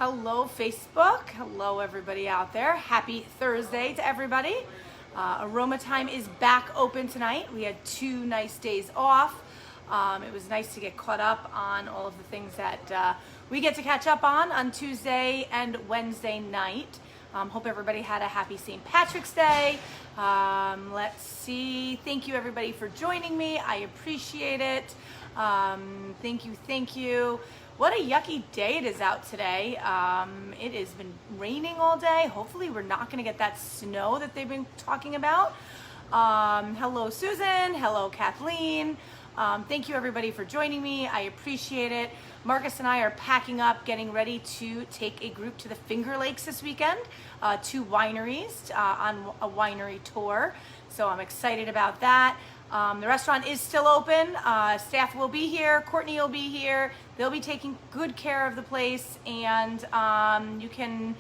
Hello, Facebook. Hello, everybody out there. Happy Thursday to everybody. Aroma Thyme is back open tonight. We had 2 nice days off. It was nice to get caught up on all of the things that we get to catch up on Tuesday and Wednesday night. Hope everybody had a happy St. Patrick's Day. Let's see. Thank you, everybody, for joining me. I appreciate it. Thank you. What a yucky day it is out today. It has been raining all day. Hopefully we're not going to get that snow that they've been talking about. Hello, Susan. Hello, Kathleen. Thank you, everybody, for joining me. I appreciate it. Marcus and I are packing up, getting ready to take a group to the Finger Lakes this weekend, 2 wineries on a winery tour. So I'm excited about that. The restaurant is still open. Staff will be here. Courtney will be here. They'll be taking good care of the place, and you can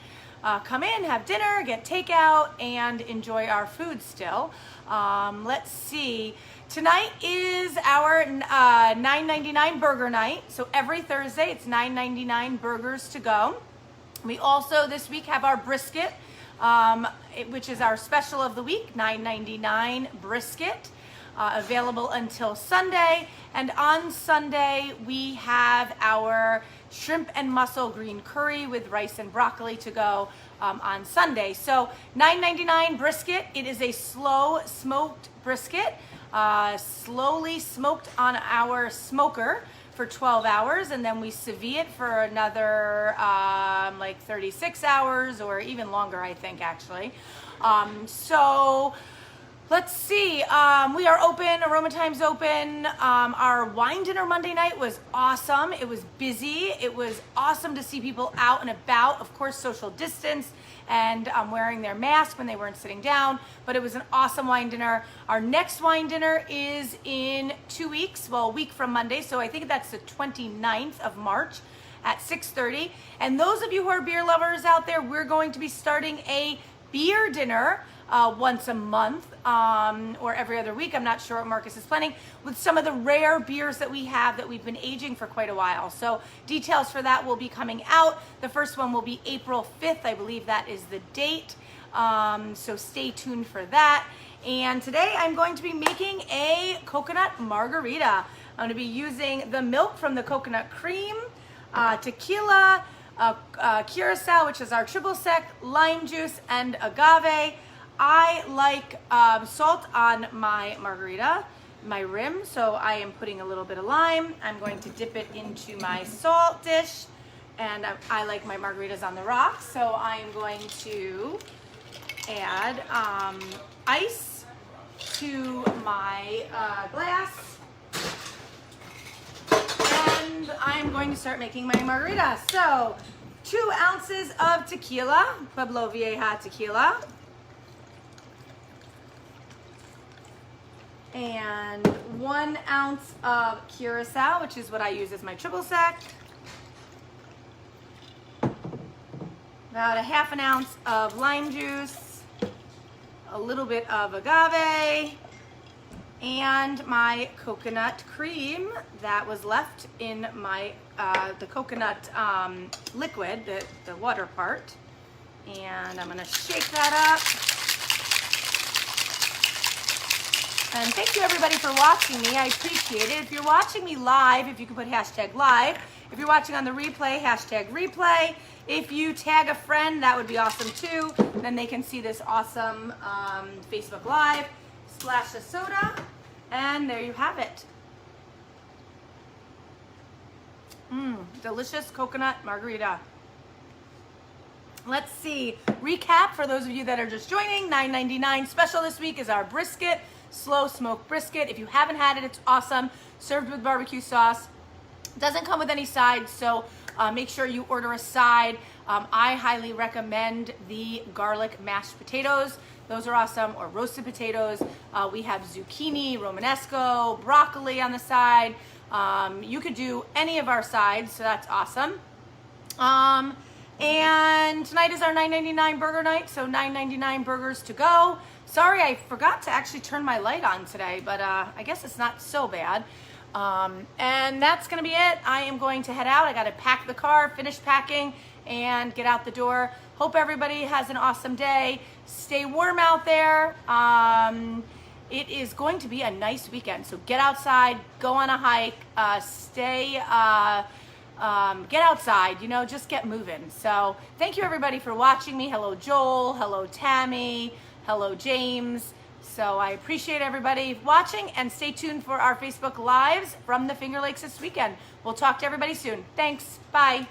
come in, have dinner, get takeout, and enjoy our food still. Let's see. Tonight is our $9.99 burger night. So every Thursday, it's $9.99 burgers to go. We also this week have our brisket, which is our special of the week, $9.99 brisket. Available until Sunday, and on Sunday we have our shrimp and mussel green curry with rice and broccoli to go on Sunday. So $9.99 brisket. It is a slow smoked brisket, slowly smoked on our smoker for 12 hours, and then we sous vide it for another like 36 hours or even longer, I think, actually. Let's see, we are open, Aroma Thyme's open. Our wine dinner Monday night was awesome. It was busy. It was awesome to see people out and about, of course, social distance and wearing their mask when they weren't sitting down, but it was an awesome wine dinner. Our next wine dinner is in 2 weeks, well, a week from Monday, so I think that's the 29th of March at 6:30. And those of you who are beer lovers out there, we're going to be starting a beer dinner once a month or every other week. I'm not sure what Marcus is planning, with some of the rare beers that we have that we've been aging for quite a while. So details for that will be coming out. The first one will be April 5th. I believe that is the date. So stay tuned for that. And today I'm going to be making a coconut margarita. I'm going to be using the milk from the coconut cream, tequila, curacao, which is our triple sec, lime juice, and agave. I like salt on my margarita, my rim, so I am putting a little bit of lime. I'm going to dip it into my salt dish, and I like my margaritas on the rocks, so I'm going to add ice to my glass, and I'm going to start making my margarita. So 2 ounces of tequila, Pueblo Vieja tequila, and 1 ounce of curacao, which is what I use as my triple sec. About a ½ ounce of lime juice, a little bit of agave, and my coconut cream that was left in my the coconut liquid, the water part. And I'm gonna shake that up. And thank you, everybody, for watching me. I appreciate it. If you're watching me live, if you can put #live. If you're watching on the replay, #replay. If you tag a friend, that would be awesome too. Then they can see this awesome Facebook Live. Splash of soda, and there you have it. Delicious coconut margarita. Let's see. Recap for those of you that are just joining. $9.99 special this week is our brisket. Slow smoked brisket. If you haven't had it, it's awesome. Served with barbecue sauce. Doesn't come with any sides, so make sure you order a side. I highly recommend the garlic mashed potatoes. Those are awesome. Or roasted potatoes. We have zucchini, romanesco, broccoli on the side. You could do any of our sides, so that's awesome. And tonight is our $9.99 burger night, so $9.99 burgers to go. Sorry, I forgot to actually turn my light on today, but I guess it's not so bad. And that's going to be it. I am going to head out. I got to pack the car, finish packing, and get out the door. Hope everybody has an awesome day. Stay warm out there. It is going to be a nice weekend. So get outside, go on a hike, get outside, just get moving. So thank you everybody for watching me. Hello, Joel. Hello, Tammy. Hello, James. So I appreciate everybody watching, and stay tuned for our Facebook Lives from the Finger Lakes this weekend. We'll talk to everybody soon. Thanks. Bye.